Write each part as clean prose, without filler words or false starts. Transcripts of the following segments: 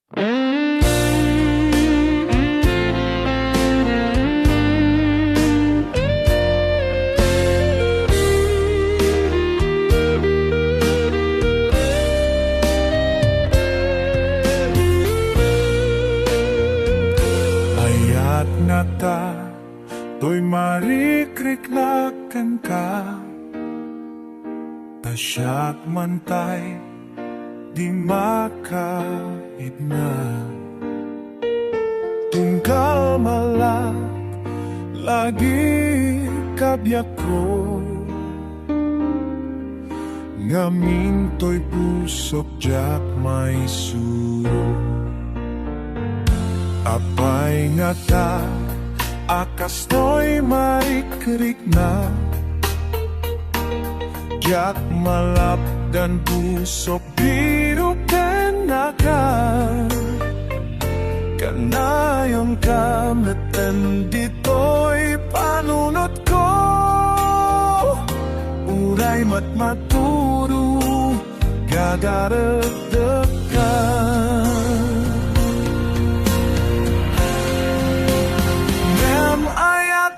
Hayat ngata to'y marikriklakan ka, tasyak mantay di makaibna. Tungkal malak lagi kabyak ko, ngamin to'y pusok jak may suro. Apay nga ta, akas to'y marikrik na, jak malap dan pusok biru kenakan. Kanayong kameten dito'y panunot ko, uray matmaturo gagaredekan.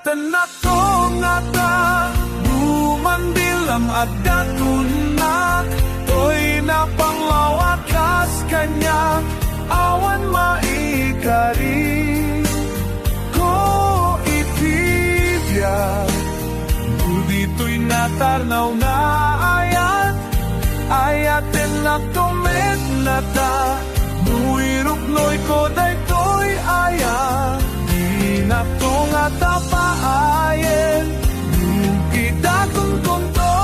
Tenatong ata bumandilam at datunak, to'y napanglawakas kanya awan maikari ko itibya. Dito'y natarnaw na ayaten na tumet na ta, nuiruknoy ko daytoy ayat. Natong atapaayen, kita kung konto,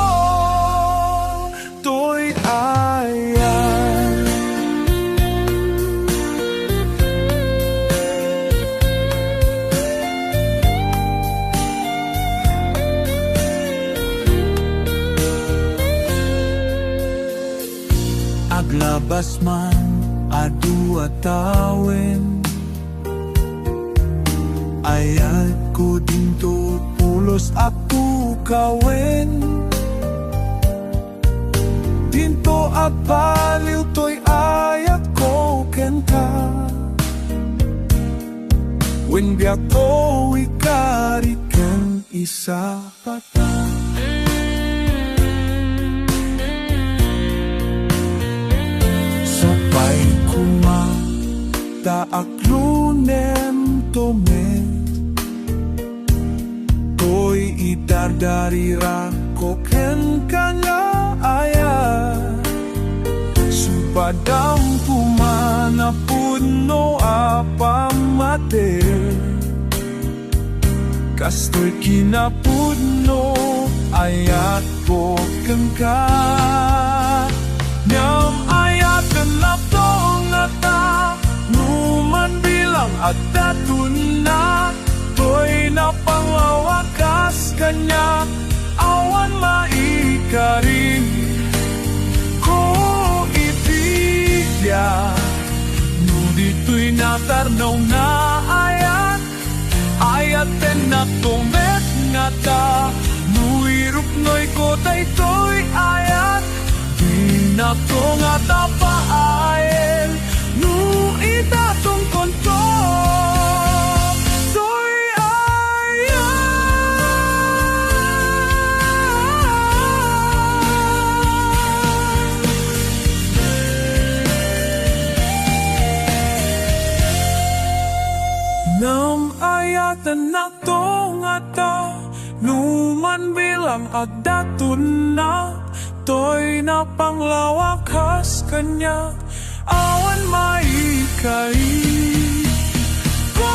to'y ayan. Aglabas man, adu atawin, ayat ko dinto pulos ako kawin. Dinto apaliw to'y ayat ko kenta, when biyak ko ikarikan isa pata. Sapay kuma taaklunem tomen, to'y idardarira ko ken kanya ayat. Supadam pumana puno apamate, kasto'y kinapuno ayat ko ken ka. Nyam ayat kenaptong ata, numan bilang at datunak, to'y napanglawakas kanya awan maikarin ko itibya. Dito'y natarnaw na ayaten na tumet nga ta, nuiruknoy ko daytoy ayat. Di na to nga tapaayen, nu itatong konto. Nam ayatan na to nga ta, numan bilang adatun na, to'y napanglawakas kanya awan maikay ko.